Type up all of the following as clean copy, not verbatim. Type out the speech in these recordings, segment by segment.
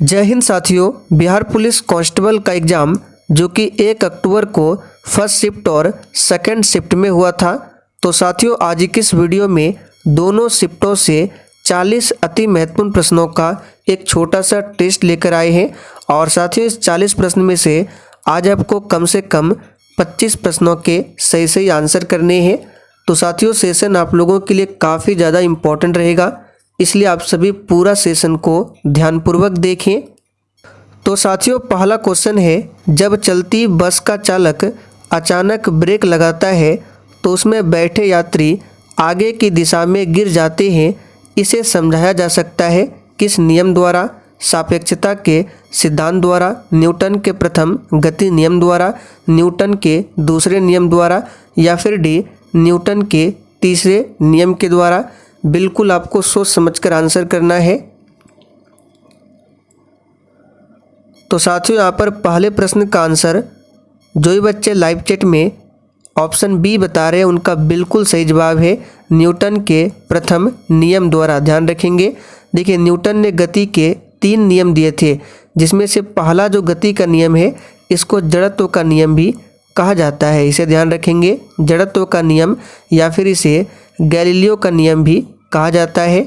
जय हिंद साथियों। Bihar police constable का एग्ज़ाम जो कि 1 अक्टूबर को फर्स्ट शिफ्ट और सेकंड शिफ्ट में हुआ था। तो साथियों आज की इस वीडियो में दोनों शिफ्टों से 40 अति महत्वपूर्ण प्रश्नों का एक छोटा सा टेस्ट लेकर आए हैं। और साथियों इस 40 प्रश्न में से आज आपको कम से कम 25 प्रश्नों के सही आंसर करने हैं। तो साथियों सेशन आप लोगों के लिए काफ़ी ज़्यादा इम्पोर्टेंट रहेगा, इसलिए आप सभी पूरा सेशन को ध्यानपूर्वक देखें। तो साथियों पहला क्वेश्चन है, जब चलती बस का चालक अचानक ब्रेक लगाता है तो उसमें बैठे यात्री आगे की दिशा में गिर जाते हैं। इसे समझाया जा सकता है किस नियम द्वारा? सापेक्षता के सिद्धांत द्वारा, न्यूटन के प्रथम गति नियम द्वारा, न्यूटन के दूसरे नियम द्वारा, या फिर डी न्यूटन के तीसरे नियम के द्वारा। बिल्कुल आपको सोच समझकर आंसर करना है। तो साथियों यहाँ पर पहले प्रश्न का आंसर जो भी बच्चे लाइव चैट में ऑप्शन बी बता रहे हैं उनका बिल्कुल सही जवाब है न्यूटन के प्रथम नियम द्वारा। ध्यान रखेंगे, देखिए न्यूटन ने गति के 3 नियम दिए थे, जिसमें से पहला जो गति का नियम है इसको जड़त्व का नियम भी कहा जाता है। इसे ध्यान रखेंगे, जड़त्व का नियम या फिर इसे गैलीलियो का नियम भी कहा जाता है।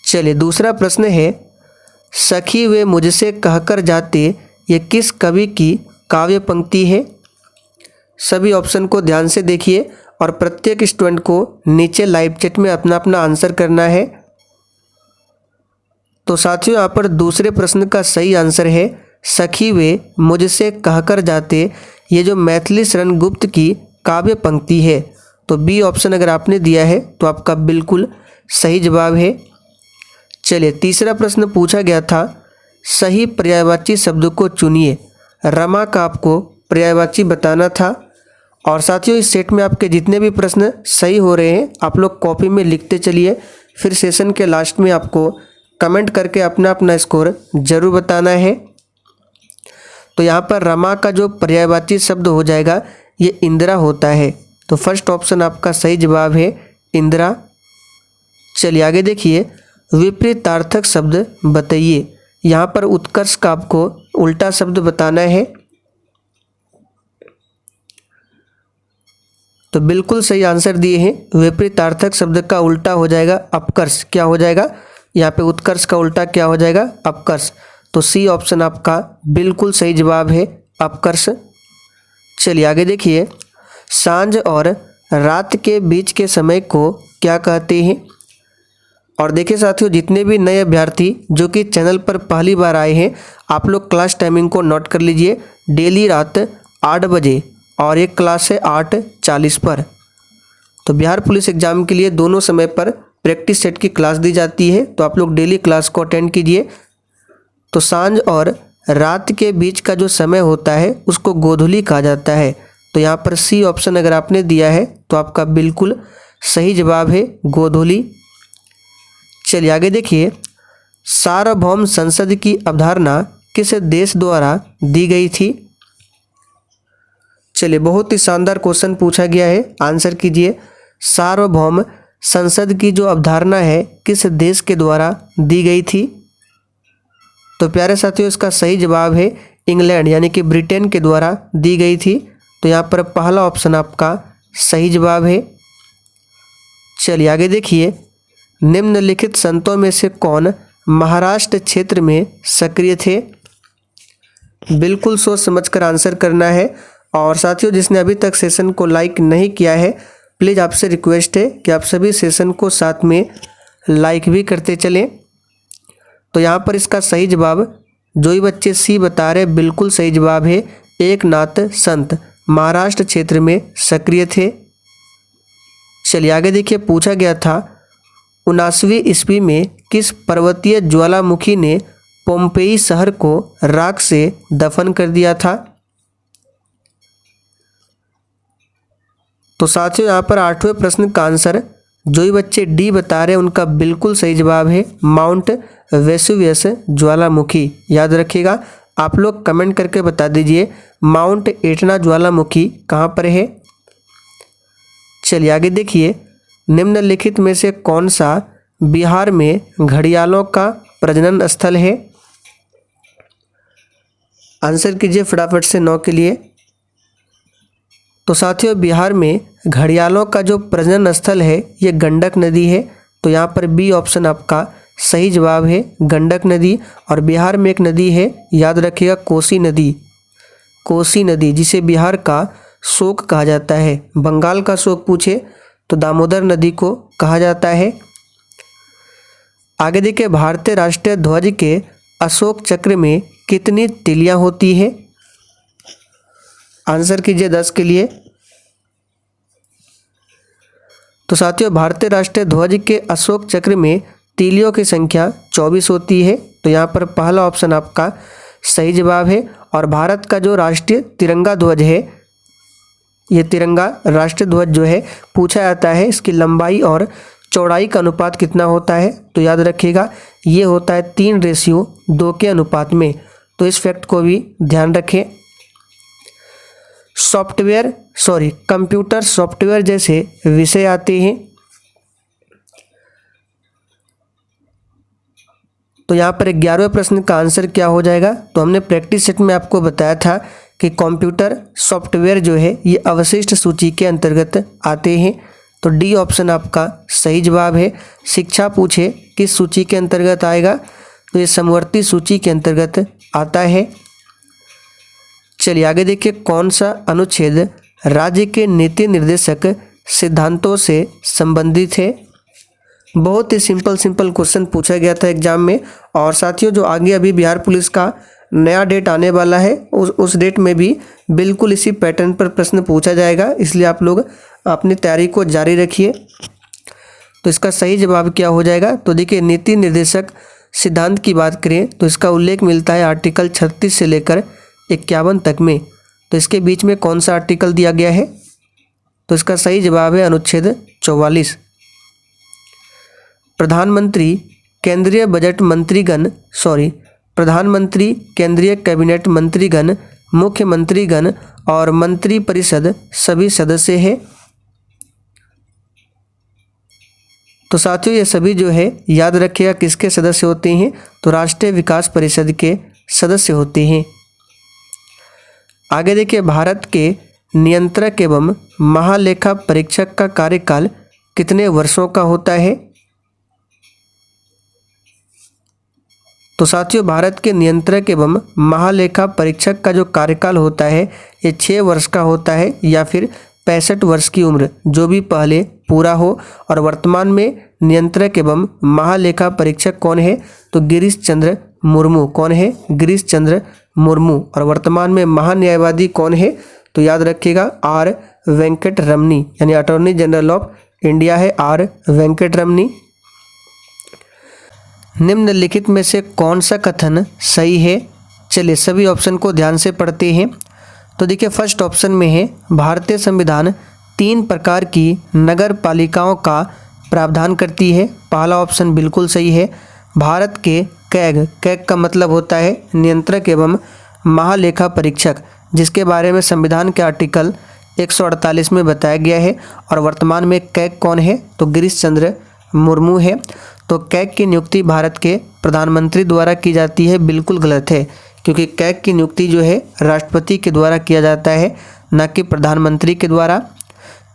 चलिए दूसरा प्रश्न है, सखी वे मुझसे कहकर जाते ये किस कवि की काव्य पंक्ति है? सभी ऑप्शन को ध्यान से देखिए और प्रत्येक स्टूडेंट को नीचे लाइव चैट में अपना अपना आंसर करना है। तो साथियों यहाँ पर दूसरे प्रश्न का सही आंसर है सखी वे मुझसे कहकर जाते, ये जो मैथिली शरण गुप्त की काव्य पंक्ति है। तो बी ऑप्शन अगर आपने दिया है तो आपका बिल्कुल सही जवाब है। चलिए तीसरा प्रश्न पूछा गया था, सही पर्यायवाची शब्द को चुनिए। रमा का आपको पर्यायवाची बताना था। और साथियों इस सेट में आपके जितने भी प्रश्न सही हो रहे हैं आप लोग कॉपी में लिखते चलिए, फिर सेशन के लास्ट में आपको कमेंट करके अपना अपना स्कोर जरूर बताना है। तो यहाँ पर रमा का जो पर्यायवाची शब्द हो जाएगा ये इंदिरा होता है। तो फर्स्ट ऑप्शन आपका सही जवाब है इंदिरा। चलिए आगे देखिए, विपरीतार्थक शब्द बताइए। यहाँ पर उत्कर्ष का आपको उल्टा शब्द बताना है। तो बिल्कुल सही आंसर दिए हैं, विपरीतार्थक शब्द का उल्टा हो जाएगा अपकर्ष। क्या हो जाएगा यहाँ पे? उत्कर्ष का उल्टा क्या हो जाएगा? अपकर्ष। तो सी ऑप्शन आपका बिल्कुल सही जवाब है अपकर्ष। चलिए आगे देखिए, सांझ और रात के बीच के समय को क्या कहते हैं? और देखिए साथियों जितने भी नए अभ्यर्थी जो कि चैनल पर पहली बार आए हैं आप लोग क्लास टाइमिंग को नोट कर लीजिए। डेली रात 8 बजे और एक क्लास है 8:40 पर। तो बिहार पुलिस एग्जाम के लिए दोनों समय पर प्रैक्टिस सेट की क्लास दी जाती है, तो आप लोग डेली क्लास को अटेंड कीजिए। तो सांझ और रात के बीच का जो समय होता है उसको गोधूली कहा जाता है। तो यहाँ पर सी ऑप्शन अगर आपने दिया है तो आपका बिल्कुल सही जवाब है गोधूली। चलिए आगे देखिए, सार्वभौम संसद की अवधारणा किस देश द्वारा दी गई थी? चलिए बहुत ही शानदार क्वेश्चन पूछा गया है, आंसर कीजिए। सार्वभौम संसद की जो अवधारणा है किस देश के द्वारा दी गई थी? तो प्यारे साथियों इसका सही जवाब है इंग्लैंड यानी कि ब्रिटेन के द्वारा दी गई थी। तो यहाँ पर पहला ऑप्शन आपका सही जवाब है। चलिए आगे देखिए, निम्नलिखित संतों में से कौन महाराष्ट्र क्षेत्र में सक्रिय थे? बिल्कुल सोच समझकर आंसर करना है। और साथियों जिसने अभी तक सेशन को लाइक नहीं किया है प्लीज़ आपसे रिक्वेस्ट है कि आप सभी सेशन को साथ में लाइक भी करते चलें। तो यहाँ पर इसका सही जवाब जो ही बच्चे सी बता रहे बिल्कुल सही जवाब है एकनाथ संत महाराष्ट्र क्षेत्र में सक्रिय थे। चलिए आगे देखिए, पूछा गया था 79वीं ईस्वी में किस पर्वतीय ज्वालामुखी ने पोम्पेई शहर को राख से दफन कर दिया था? तो साथियों यहाँ पर 8वें प्रश्न का आंसर जो ही बच्चे डी बता रहे हैं उनका बिल्कुल सही जवाब है माउंट वेसुवियस ज्वालामुखी। याद रखिएगा, आप लोग कमेंट करके बता दीजिए माउंट एटना ज्वालामुखी कहाँ पर है। चलिए आगे देखिए, निम्नलिखित में से कौन सा बिहार में घड़ियालों का प्रजनन स्थल है? आंसर कीजिए फटाफट से 9 के लिए। तो साथियों बिहार में घड़ियालों का जो प्रजनन स्थल है ये गंडक नदी है। तो यहाँ पर बी ऑप्शन आपका सही जवाब है, गंडक नदी। और बिहार में एक नदी है, याद रखिएगा, कोसी नदी। कोसी नदी जिसे बिहार का शोक कहा जाता है। बंगाल का शोक पूछे तो दामोदर नदी को कहा जाता है। आगे देखिए, भारतीय राष्ट्रीय ध्वज के अशोक चक्र में कितनी तिलियां होती है? आंसर कीजिए 10 के लिए। तो साथियों भारतीय राष्ट्रीय ध्वज के अशोक चक्र में तीलियों की संख्या 24 होती है। तो यहाँ पर पहला ऑप्शन आपका सही जवाब है। और भारत का जो राष्ट्रीय तिरंगा ध्वज है, ये तिरंगा राष्ट्रीय ध्वज जो है पूछा जाता है इसकी लंबाई और चौड़ाई का अनुपात कितना होता है? तो याद रखिएगा ये होता है 3:2 के अनुपात में। तो इस फैक्ट को भी ध्यान रखें। कंप्यूटर सॉफ्टवेयर जैसे विषय आते हैं। तो यहाँ पर 11वें प्रश्न का आंसर क्या हो जाएगा? तो हमने प्रैक्टिस सेट में आपको बताया था कि कंप्यूटर सॉफ्टवेयर जो है ये अवशिष्ट सूची के अंतर्गत आते हैं। तो डी ऑप्शन आपका सही जवाब है। शिक्षा पूछे किस सूची के अंतर्गत आएगा? तो ये समवर्ती सूची के अंतर्गत आता है। चलिए आगे देखिए, कौन सा अनुच्छेद राज्य के नीति निर्देशक सिद्धांतों से संबंधित है? बहुत ही सिंपल क्वेश्चन पूछा गया था एग्जाम में। और साथियों जो आगे अभी बिहार पुलिस का नया डेट आने वाला है उस डेट में भी बिल्कुल इसी पैटर्न पर प्रश्न पूछा जाएगा, इसलिए आप लोग अपनी तैयारी को जारी रखिए। तो इसका सही जवाब क्या हो जाएगा? तो देखिए, नीति निर्देशक सिद्धांत की बात करें तो इसका उल्लेख मिलता है आर्टिकल 36 से लेकर 51 तक में। तो इसके बीच में कौन सा आर्टिकल दिया गया है? तो इसका सही जवाब है अनुच्छेद 44। प्रधानमंत्री केंद्रीय कैबिनेट मंत्रीगण, मुख्यमंत्रीगण और मंत्रिपरिषद सभी सदस्य हैं। तो साथियों ये सभी जो है याद रखिएगा किसके सदस्य होते हैं? तो राष्ट्रीय विकास परिषद के सदस्य होते हैं। आगे देखिए, भारत के नियंत्रक एवं महालेखा परीक्षक का कार्यकाल कितने वर्षों का होता है? तो साथियों भारत के नियंत्रक एवं महालेखा परीक्षक का जो कार्यकाल होता है ये 6 वर्ष का होता है, या फिर 65 वर्ष की उम्र जो भी पहले पूरा हो। और वर्तमान में नियंत्रक एवं महालेखा परीक्षक कौन है? तो गिरीश चंद्र मुर्मू। कौन है? गिरीश चंद्र मुर्मू। और वर्तमान में महान्यायवादी कौन है? तो याद रखिएगा आर वेंकट रमनी, यानी अटॉर्नी जनरल ऑफ इंडिया है आर वेंकट रमनी। निम्नलिखित में से कौन सा कथन सही है? चलिए सभी ऑप्शन को ध्यान से पढ़ते हैं। तो देखिए, फर्स्ट ऑप्शन में है भारतीय संविधान 3 प्रकार की नगर पालिकाओं का प्रावधान करती है। पहला ऑप्शन बिल्कुल सही है। भारत के कैग का मतलब होता है नियंत्रक एवं महालेखा परीक्षक, जिसके बारे में संविधान के आर्टिकल 148 में बताया गया है। और वर्तमान में कैग कौन है? तो गिरीश चंद्र मुर्मू है। तो कैग की नियुक्ति भारत के प्रधानमंत्री द्वारा की जाती है, बिल्कुल गलत है, क्योंकि कैग की नियुक्ति जो है राष्ट्रपति के द्वारा किया जाता है, न कि प्रधानमंत्री के द्वारा।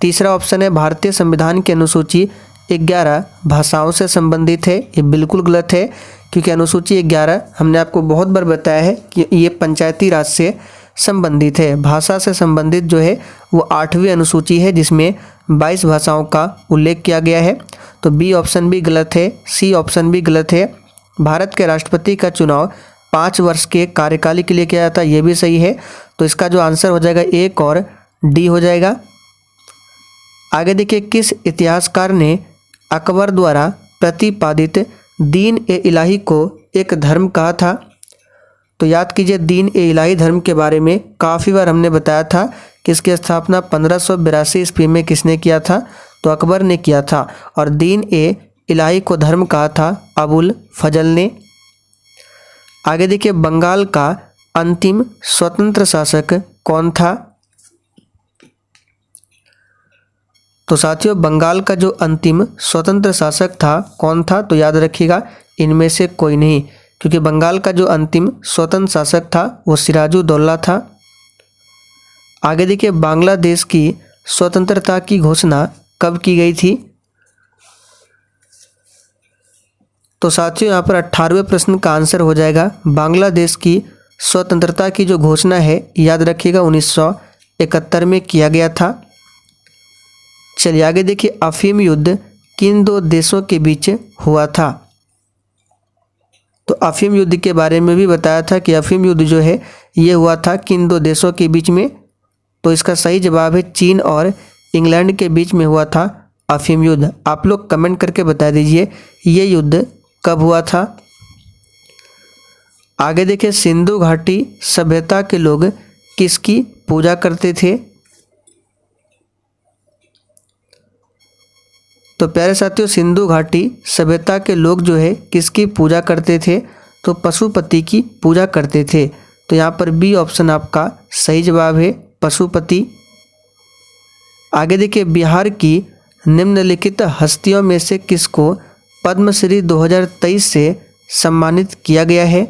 तीसरा ऑप्शन है भारतीय संविधान की अनुसूची 11 भाषाओं से संबंधित है। ये बिल्कुल गलत है, क्योंकि अनुसूची 11 हमने आपको बहुत बार बताया है कि ये पंचायती राज से संबंधित है। भाषा से संबंधित जो है वो 8वीं अनुसूची है, जिसमें 22 भाषाओं का उल्लेख किया गया है। तो बी ऑप्शन भी गलत है, सी ऑप्शन भी गलत है। भारत के राष्ट्रपति का चुनाव 5 वर्ष के कार्यकाल के लिए किया जाता है, ये भी सही है। तो इसका जो आंसर हो जाएगा 1 और डी हो जाएगा। आगे देखिए, किस इतिहासकार ने अकबर द्वारा प्रतिपादित दीन ए इलाही को एक धर्म कहा था? तो याद कीजिए, दीन ए इलाही धर्म के बारे में काफ़ी बार हमने बताया था कि इसकी स्थापना 1582 ईस्वी में किसने किया था? तो अकबर ने किया था। और दीन ए इलाही को धर्म कहा था अबुल फजल ने। आगे देखिए, बंगाल का अंतिम स्वतंत्र शासक कौन था? तो साथियों बंगाल का जो अंतिम स्वतंत्र शासक था कौन था? तो याद रखिएगा इनमें से कोई नहीं, क्योंकि बंगाल का जो अंतिम स्वतंत्र शासक था वो सिराजुद्दौला था। आगे देखिए, बांग्लादेश की स्वतंत्रता की घोषणा कब की गई थी? तो साथियों यहाँ पर 18वें प्रश्न का आंसर हो जाएगा बांग्लादेश की स्वतंत्रता की जो घोषणा है, याद रखिएगा 1971 में किया गया था। चलिए आगे देखिए, अफीम युद्ध किन दो देशों के बीच हुआ था? तो अफीम युद्ध के बारे में भी बताया था कि अफीम युद्ध जो है ये हुआ था किन दो देशों के बीच में? तो इसका सही जवाब है चीन और इंग्लैंड के बीच में हुआ था अफीम युद्ध। आप लोग कमेंट करके बता दीजिए ये युद्ध कब हुआ था। आगे देखिए, सिंधु घाटी सभ्यता के लोग किसकी पूजा करते थे? तो प्यारे साथियों, सिंधु घाटी सभ्यता के लोग जो है किसकी पूजा करते थे? तो पशुपति की पूजा करते थे। तो यहाँ पर बी ऑप्शन आपका सही जवाब है, पशुपति। आगे देखिए, बिहार की निम्नलिखित हस्तियों में से किसको पद्मश्री 2023 से सम्मानित किया गया है?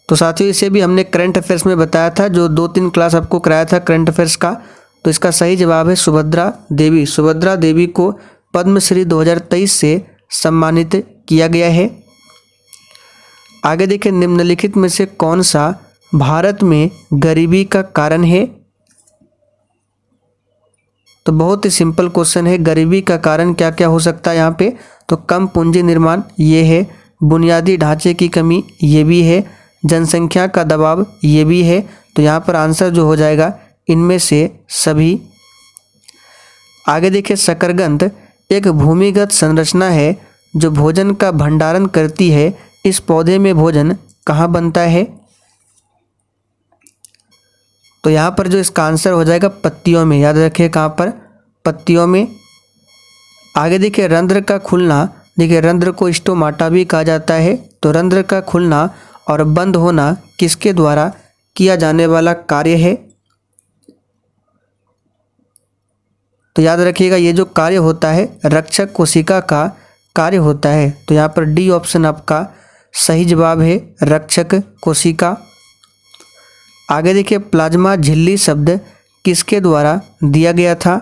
तो साथियों इसे भी हमने करंट अफेयर्स में बताया था, जो 2-3 क्लास आपको कराया था करंट अफेयर्स का। तो इसका सही जवाब है सुभद्रा देवी। सुभद्रा देवी को पद्मश्री 2023 से सम्मानित किया गया है। आगे देखिए, निम्नलिखित में से कौन सा भारत में गरीबी का कारण है? तो बहुत ही सिंपल क्वेश्चन है, गरीबी का कारण क्या क्या हो सकता है यहाँ पे? तो कम पूंजी निर्माण ये है, बुनियादी ढांचे की कमी ये भी है, जनसंख्या का दबाव ये भी है। तो यहाँ पर आंसर जो हो जाएगा इनमें से सभी। आगे देखिए, शकरकंद एक भूमिगत संरचना है जो भोजन का भंडारण करती है। इस पौधे में भोजन कहाँ बनता है? तो यहाँ पर जो इसका आंसर हो जाएगा पत्तियों में, याद रखिए कहाँ पर? पत्तियों में। आगे देखिए, रंध्र का खुलना, देखिए रंध्र को स्टोमाटा भी कहा जाता है। तो रंध्र का खुलना और बंद होना किसके द्वारा किया जाने वाला कार्य है? तो याद रखिएगा ये जो कार्य होता है रक्षक कोशिका का कार्य होता है। तो यहाँ पर डी ऑप्शन आपका सही जवाब है, रक्षक कोशिका। आगे देखिए, प्लाज्मा झिल्ली शब्द किसके द्वारा दिया गया था?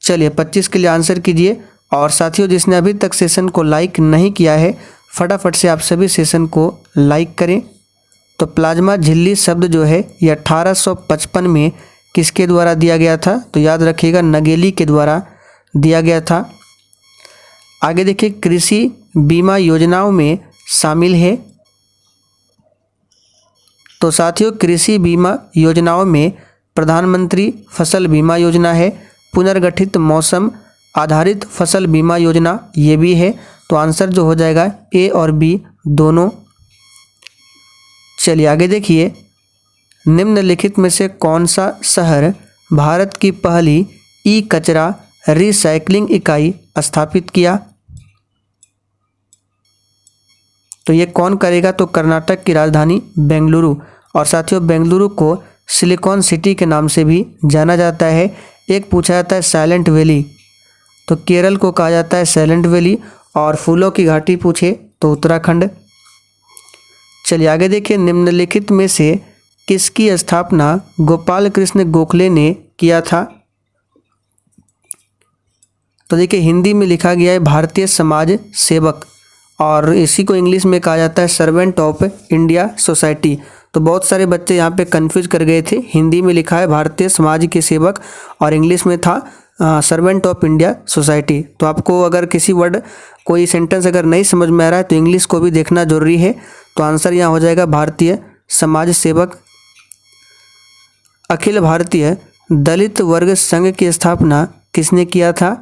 चलिए 25 के लिए आंसर कीजिए। और साथियों जिसने अभी तक सेशन को लाइक नहीं किया है फटाफट से आप सभी सेशन को लाइक करें। तो प्लाज्मा झिल्ली शब्द जो है ये 1855 में किसके द्वारा दिया गया था? तो याद रखिएगा नगेली के द्वारा दिया गया था। आगे देखिए, कृषि बीमा योजनाओं में शामिल है। तो साथियों कृषि बीमा योजनाओं में प्रधानमंत्री फसल बीमा योजना है, पुनर्गठित मौसम आधारित फसल बीमा योजना ये भी है। तो आंसर जो हो जाएगा ए और बी दोनों। चलिए आगे देखिए, निम्नलिखित में से कौन सा शहर भारत की पहली ई कचरा रिसाइकलिंग इकाई स्थापित किया? तो ये कौन करेगा? तो कर्नाटक की राजधानी बेंगलुरु। और साथियों बेंगलुरु को सिलिकॉन सिटी के नाम से भी जाना जाता है। एक पूछा जाता है साइलेंट वैली, तो केरल को कहा जाता है साइलेंट वैली। और फूलों की घाटी पूछे तो उत्तराखंड। चलिए आगे देखिए, निम्नलिखित में से किसकी स्थापना गोपाल कृष्ण गोखले ने किया था? तो देखिए हिंदी में लिखा गया है भारतीय समाज सेवक, और इसी को इंग्लिश में कहा जाता है सर्वेंट ऑफ इंडिया सोसाइटी। तो बहुत सारे बच्चे यहाँ पे कंफ्यूज कर गए थे, हिंदी में लिखा है भारतीय समाज के सेवक और इंग्लिश में था सर्वेंट ऑफ इंडिया सोसाइटी। तो आपको अगर किसी वर्ड कोई सेंटेंस अगर नहीं समझ में आ रहा है तो इंग्लिश को भी देखना जरूरी है। तो आंसर यहाँ हो जाएगा भारतीय समाज सेवक। अखिल भारतीय दलित वर्ग संघ की स्थापना किसने किया था?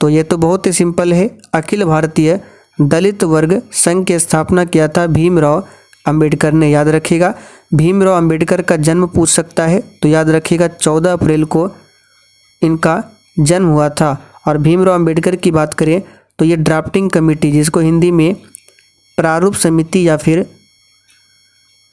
तो ये तो बहुत ही सिंपल है, अखिल भारतीय दलित वर्ग संघ की स्थापना किया था भीमराव अंबेडकर ने। याद रखिएगा भीमराव अंबेडकर का जन्म पूछ सकता है, तो याद रखिएगा 14 अप्रैल को इनका जन्म हुआ था। और भीमराव अंबेडकर की बात करें तो ये ड्राफ्टिंग कमेटी, जिसको हिंदी में प्रारूप समिति या फिर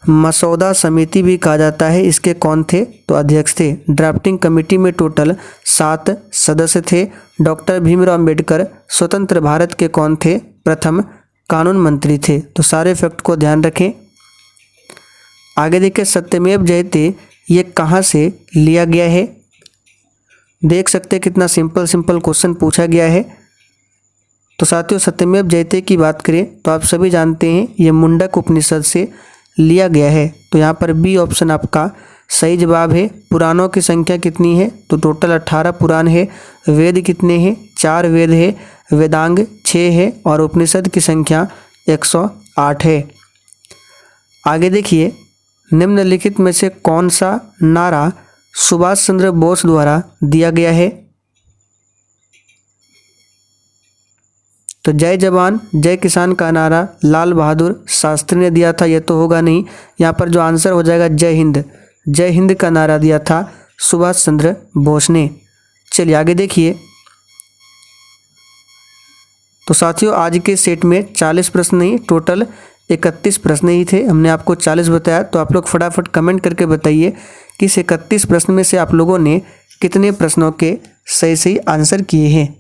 मसौदा समिति भी कहा जाता है, इसके कौन थे? तो अध्यक्ष थे। ड्राफ्टिंग कमेटी में टोटल 7 सदस्य थे। डॉक्टर भीमराव अंबेडकर स्वतंत्र भारत के कौन थे? प्रथम कानून मंत्री थे। तो सारे फैक्ट को ध्यान रखें। आगे देखिए, सत्यमेव जयते ये कहाँ से लिया गया है? देख सकते हैं कितना सिंपल क्वेश्चन पूछा गया है। तो साथियों, सत्यमेव जयते की बात करें तो आप सभी जानते हैं ये मुंडक उपनिषद से लिया गया है। तो यहाँ पर बी ऑप्शन आपका सही जवाब है। पुराणों की संख्या कितनी है? तो टोटल 18 पुराण है। वेद कितने हैं? 4 वेद है। वेदांग 6 है और उपनिषद की संख्या 108 है। आगे देखिए, निम्नलिखित में से कौन सा नारा सुभाष चंद्र बोस द्वारा दिया गया है? तो जय जवान जय किसान का नारा लाल बहादुर शास्त्री ने दिया था, ये तो होगा नहीं। यहाँ पर जो आंसर हो जाएगा जय हिंद, जय हिंद का नारा दिया था सुभाष चंद्र बोस ने। चलिए आगे देखिए। तो साथियों, आज के सेट में 40 प्रश्न नहीं, टोटल 31 प्रश्न ही थे। हमने आपको 40 बताया। तो आप लोग फटाफट कमेंट करके बताइए कि इस 31 प्रश्न में से आप लोगों ने कितने प्रश्नों के सही आंसर किए हैं।